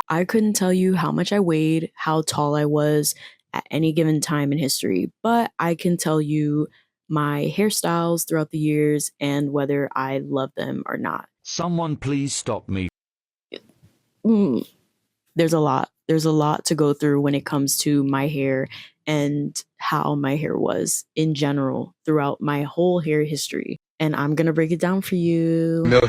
I couldn't tell you how much I weighed, how tall I was at any given time in history, but I can tell you my hairstyles throughout the years and whether I love them or not. Someone please stop me. Mm, there's a lot. There's a lot to go through when it comes to my hair and how my hair was in general throughout my whole hair history. And I'm going to break it down for you. No.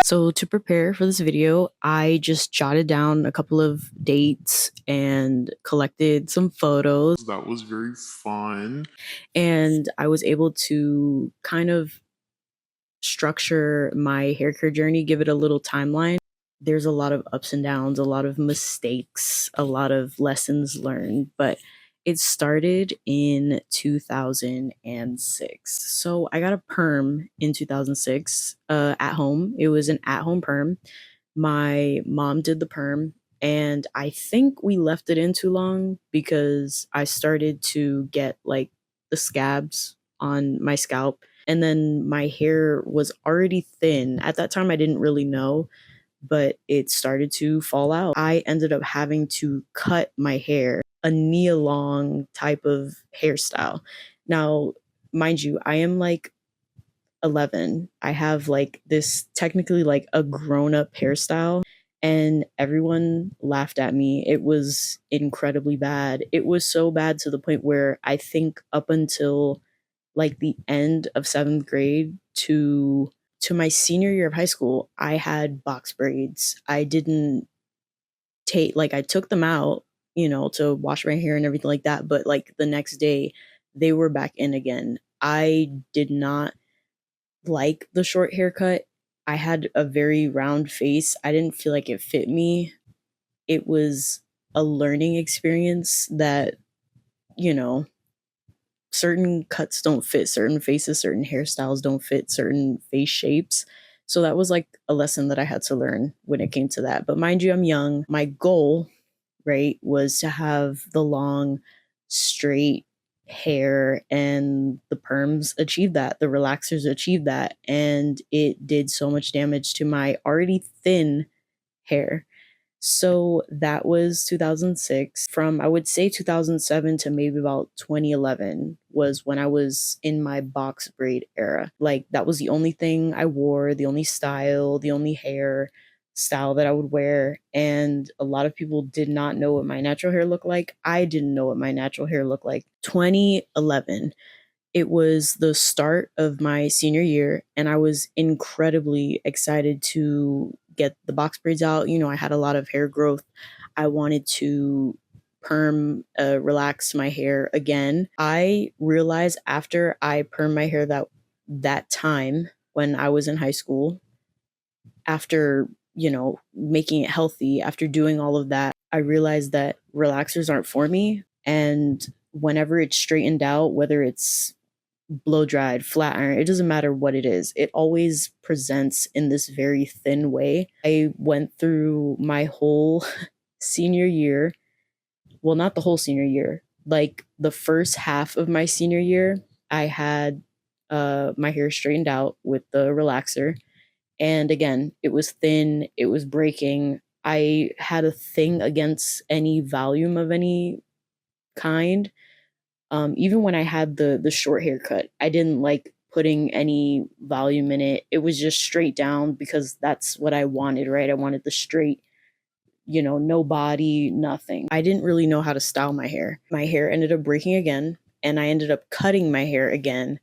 So, to prepare for this video, I just jotted down a couple of dates and collected some photos. That was very fun. And I was able to kind of structure my hair care journey, give it a little timeline. There's a lot of ups and downs, a lot of mistakes, a lot of lessons learned, but it started in 2006. So I got a perm in 2006 at home. It was an at home perm. My mom did the perm, and I think we left it in too long because I started to get like the scabs on my scalp, and then my hair was already thin. At that time, I didn't really know, but it started to fall out. I ended up having to cut my hair, a knee long type of hairstyle. Now, mind you, I am like 11. I have like this technically like a grown up hairstyle, and everyone laughed at me. It was incredibly bad. It was so bad to the point where I think up until like the end of 7th grade to my senior year of high school, I had box braids. I didn't take like I took them out, to wash my hair and everything like that, but like the next day they were back in again. I did not like the short haircut. I had a very round face. I didn't feel like it fit me. It was a learning experience that, you know, certain cuts don't fit certain faces, certain hairstyles don't fit certain face shapes. So that was like a lesson that I had to learn when it came to that. But mind you, I'm young. My goal, right, was to have the long, straight hair, and the perms achieved that. The relaxers achieved that. And it did so much damage to my already thin hair. So that was 2006. From I would say 2007 to maybe about 2011 was when I was in my box braid era. Like that was the only thing I wore, the only style, the only hair style that I would wear. And a lot of people did not know what my natural hair looked like. I didn't know what my natural hair looked like. 2011, it was the start of my senior year, and I was incredibly excited to get the box braids out. I had a lot of hair growth. I wanted to relax my hair again. I realized after I permed my hair that time when I was in high school, after making it healthy, after doing all of that, I realized that relaxers aren't for me. And whenever it's straightened out, whether it's blow dried, flat iron, it doesn't matter what it is. It always presents in this very thin way. I went through my whole senior year. Well, not the whole senior year. Like the first half of my senior year, I had my hair straightened out with the relaxer. And again, it was thin, it was breaking. I had a thing against any volume of any kind. Even when I had the short haircut, I didn't like putting any volume in it. It was just straight down because that's what I wanted, right? I wanted the straight, no body, nothing. I didn't really know how to style my hair. My hair ended up breaking again, and I ended up cutting my hair again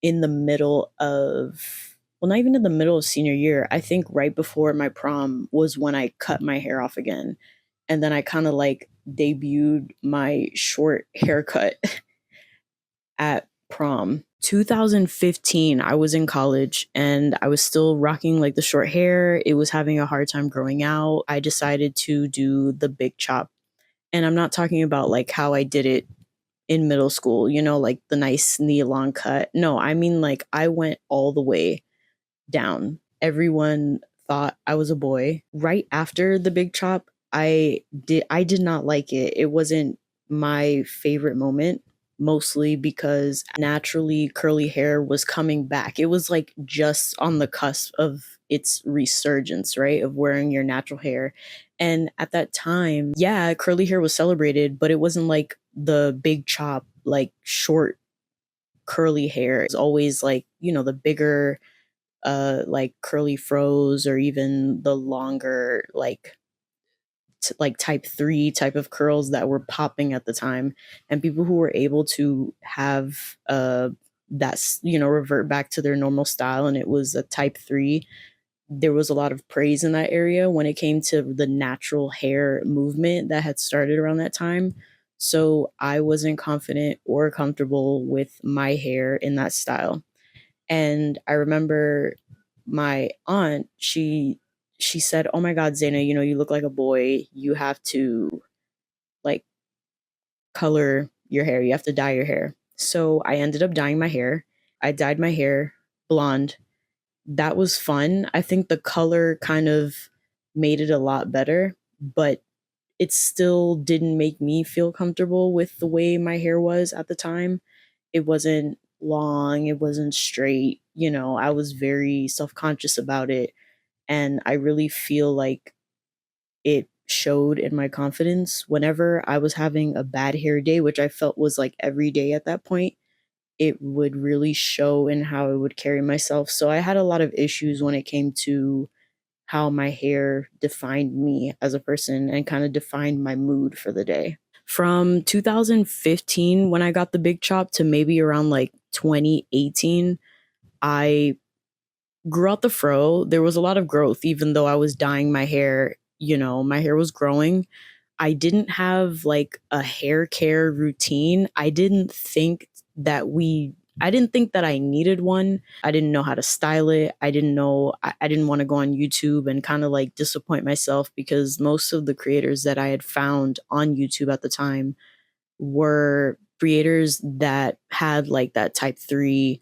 in the middle of, well, not even in the middle of senior year. I think right before my prom was when I cut my hair off again. And then I kind of like debuted my short haircut at prom. 2015, I was in college and I was still rocking like the short hair. It was having a hard time growing out. I decided to do the big chop. And I'm not talking about like how I did it in middle school, like the nice knee long cut. No, I mean like I went all the way down. Everyone thought I was a boy. Right after the big chop, I did not like it. It wasn't my favorite moment. mostly because naturally curly hair was coming back. It was like just on the cusp of its resurgence, right? Of wearing your natural hair. And at that time, yeah, curly hair was celebrated, but it wasn't like the big chop, like short curly hair. It was always like, the bigger like curly fros, or even the longer like type 3 type of curls that were popping at the time. And people who were able to have that's revert back to their normal style, and it was a type 3, there was a lot of praise in that area when it came to the natural hair movement that had started around that time. So I wasn't confident or comfortable with my hair in that style. And I remember my aunt, she said, "Oh my God, Zaina, you look like a boy. You have to like color your hair. You have to dye your hair." So I ended up dyeing my hair. I dyed my hair blonde. That was fun. I think the color kind of made it a lot better, but it still didn't make me feel comfortable with the way my hair was at the time. It wasn't long, it wasn't straight. I was very self conscious about it. And I really feel like it showed in my confidence whenever I was having a bad hair day, which I felt was like every day at that point. It would really show in how I would carry myself. So I had a lot of issues when it came to how my hair defined me as a person and kind of defined my mood for the day. From 2015, when I got the big chop, to maybe around like 2018, I grew out the fro. There was a lot of growth, even though I was dyeing my hair. My hair was growing. I didn't have like a hair care routine. I didn't think that I needed one. I didn't know how to style it. I didn't want to go on YouTube and kind of like disappoint myself, because most of the creators that I had found on YouTube at the time were creators that had like that type 3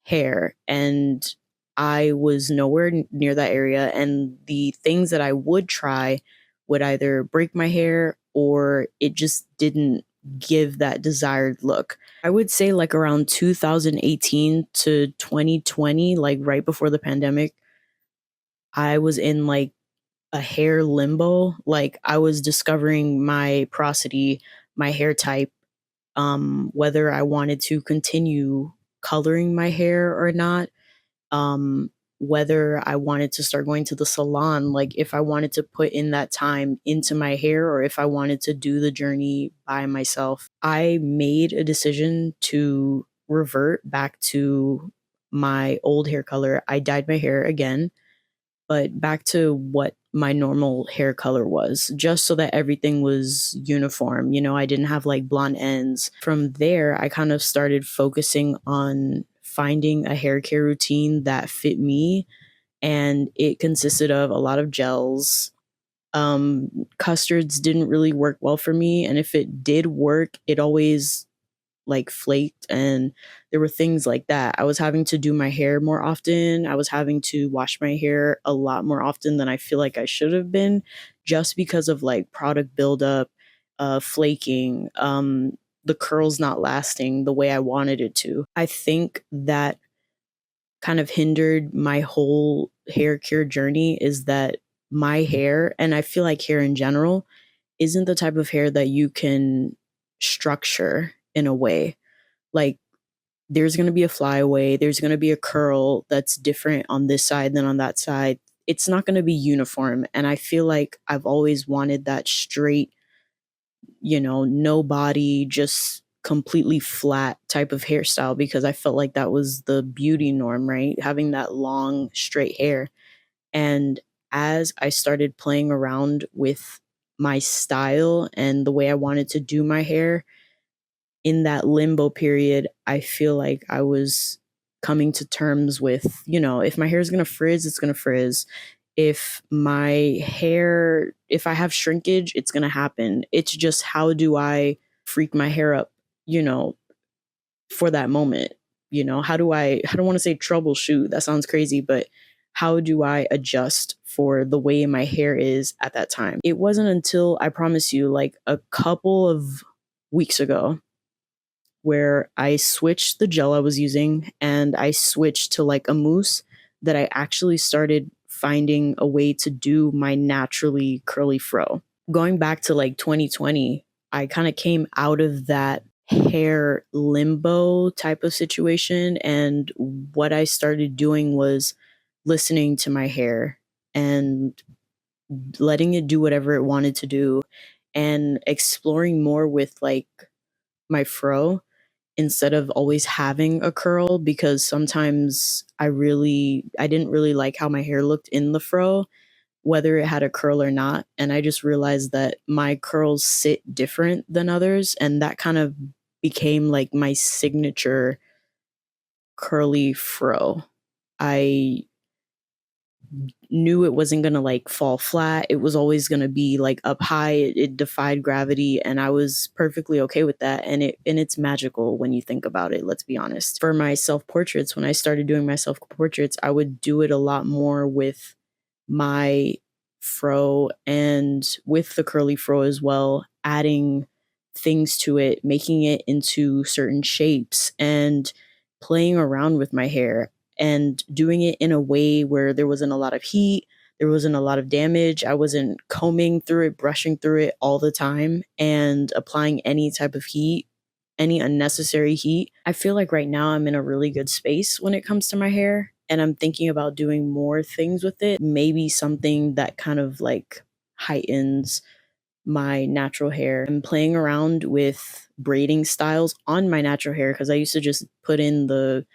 hair, and I was nowhere near that area, and the things that I would try would either break my hair or it just didn't give that desired look. I would say like around 2018 to 2020, like right before the pandemic, I was in like a hair limbo. Like I was discovering my prosody, my hair type, whether I wanted to continue coloring my hair or not, um, whether I wanted to start going to the salon, like if I wanted to put in that time into my hair or if I wanted to do the journey by myself. I made a decision to revert back to my old hair color. I dyed my hair again, but back to what my normal hair color was, just so that everything was uniform. I didn't have like blonde ends. From there, I kind of started focusing on finding a hair care routine that fit me. And it consisted of a lot of gels. Custards didn't really work well for me. And if it did work, it always like flaked, and there were things like that. I was having to do my hair more often. I was having to wash my hair a lot more often than I feel like I should have been, just because of like product buildup, flaking, the curls not lasting the way I wanted it to. I think that kind of hindered my whole hair care journey is that my hair, and I feel like hair in general, isn't the type of hair that you can structure in a way. Like there's going to be a flyaway, there's going to be a curl that's different on this side than on that side. It's not going to be uniform. And I feel like I've always wanted that straight, no body, just completely flat type of hairstyle, because I felt like that was the beauty norm, right? Having that long, straight hair. And as I started playing around with my style and the way I wanted to do my hair, in that limbo period, I feel like I was coming to terms with, if my hair is going to frizz, it's going to frizz. If I have shrinkage, it's going to happen. It's just, how do I freak my hair up, you know, for that moment? I don't want to say troubleshoot, that sounds crazy, but how do I adjust for the way my hair is at that time? It wasn't until, I promise you, like a couple of weeks ago, where I switched the gel I was using and I switched to like a mousse that I actually started finding a way to do my naturally curly fro. Going back to like 2020, I kind of came out of that hair limbo type of situation. And what I started doing was listening to my hair and letting it do whatever it wanted to do and exploring more with like my fro instead of always having a curl, because sometimes I didn't really like how my hair looked in the fro, whether it had a curl or not. And I just realized that my curls sit different than others, and that kind of became like my signature curly fro. I knew it wasn't gonna like fall flat. It was always gonna be like up high. It defied gravity, and I was perfectly okay with that. And it's magical when you think about it. Let's be honest. For my self portraits, when I started doing my self portraits, I would do it a lot more with my fro and with the curly fro as well, adding things to it, making it into certain shapes, and playing around with my hair and doing it in a way where there wasn't a lot of heat, there wasn't a lot of damage. I wasn't combing through it, brushing through it all the time, and applying any type of heat, any unnecessary heat. I feel like right now I'm in a really good space when it comes to my hair, and I'm thinking about doing more things with it. Maybe something that kind of like heightens my natural hair. I'm playing around with braiding styles on my natural hair because I used to just put in the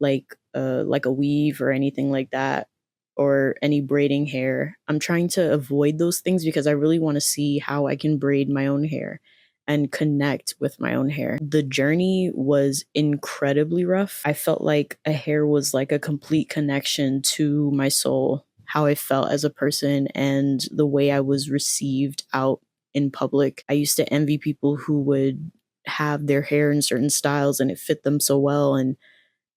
like a weave or anything like that, or any braiding hair. I'm trying to avoid those things because I really want to see how I can braid my own hair and connect with my own hair. The journey was incredibly rough. I felt like a hair was like a complete connection to my soul, how I felt as a person and the way I was received out in public. I used to envy people who would have their hair in certain styles and it fit them so well. And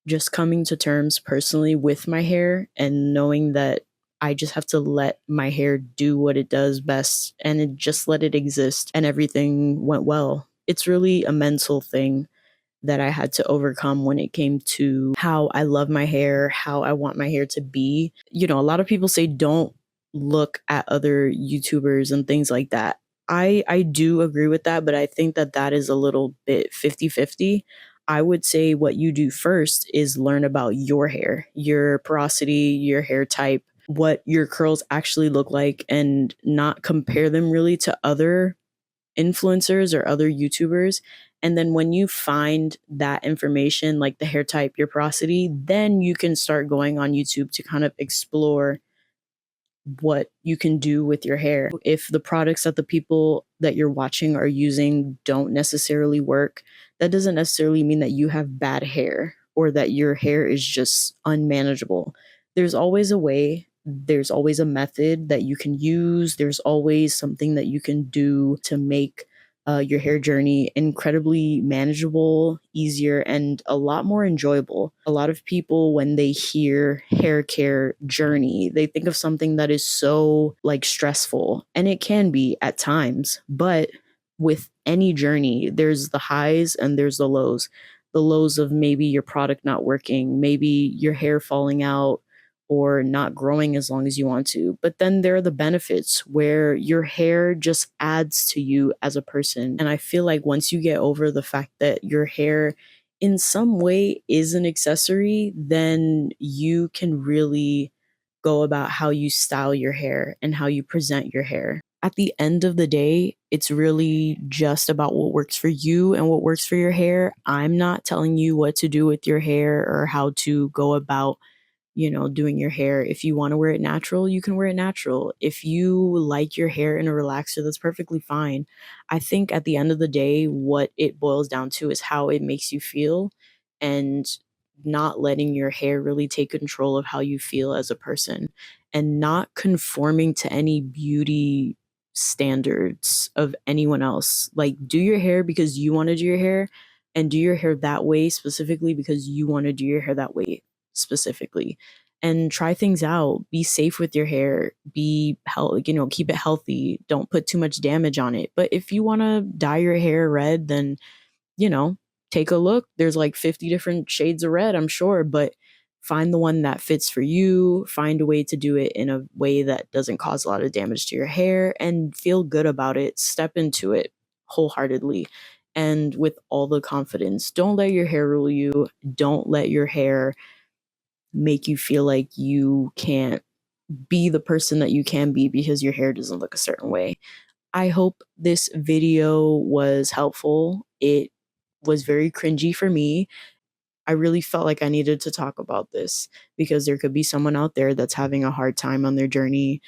just coming to terms personally with my hair and knowing that I just have to let my hair do what it does best and just let it exist, and everything went well. It's really a mental thing that I had to overcome when it came to how I love my hair, how I want my hair to be. You know, a lot of people say don't look at other YouTubers and things like that. I do agree with that, but I think that that is a little bit 50-50. I would say what you do first is learn about your hair, your porosity, your hair type, what your curls actually look like, and not compare them really to other influencers or other YouTubers. And then when you find that information, like the hair type, your porosity, then you can start going on YouTube to kind of explore what you can do with your hair. If the products that the people that you're watching are using don't necessarily work, that doesn't necessarily mean that you have bad hair or that your hair is just unmanageable. There's always a way, there's always a method that you can use, there's always something that you can do to make your hair journey incredibly manageable, easier, and a lot more enjoyable. A lot of people, when they hear hair care journey, they think of something that is so like stressful, and it can be at times, but with any journey, there's the highs and there's the lows. The lows of maybe your product not working, maybe your hair falling out, or not growing as long as you want to. But then there are the benefits where your hair just adds to you as a person. And I feel like once you get over the fact that your hair in some way is an accessory, then you can really go about how you style your hair and how you present your hair. At the end of the day, it's really just about what works for you and what works for your hair. I'm not telling you what to do with your hair or how to go about doing your hair. If you want to wear it natural, you can wear it natural. If you like your hair in a relaxer, that's perfectly fine. I think at the end of the day, what it boils down to is how it makes you feel, and not letting your hair really take control of how you feel as a person, and not conforming to any beauty standards of anyone else. Like, do your hair because you want to do your hair, and do your hair that way specifically because you want to do your hair that way specifically, and try things out. Be safe with your hair. Be keep it healthy. Don't put too much damage on it. But if you want to dye your hair red, then you know take a look. There's like 50 different shades of red, I'm sure, but find the one that fits for you. Find a way to do it in a way that doesn't cause a lot of damage to your hair and feel good about it. Step into it wholeheartedly and with all the confidence. Don't let your hair rule you. Don't let your hair make you feel like you can't be the person that you can be because your hair doesn't look a certain way. I hope this video was helpful. It was very cringy for me. I really felt like I needed to talk about this because there could be someone out there that's having a hard time on their journey.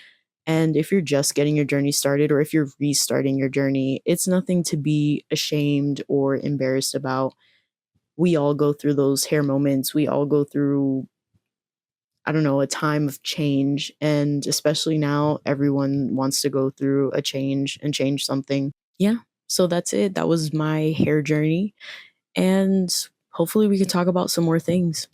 And if you're just getting your journey started or if you're restarting your journey, it's nothing to be ashamed or embarrassed about. We all go through those hair moments. We all go through, I don't know, a time of change. And especially now, everyone wants to go through a change and change something. Yeah. So that's it. That was my hair journey. And hopefully we can talk about some more things.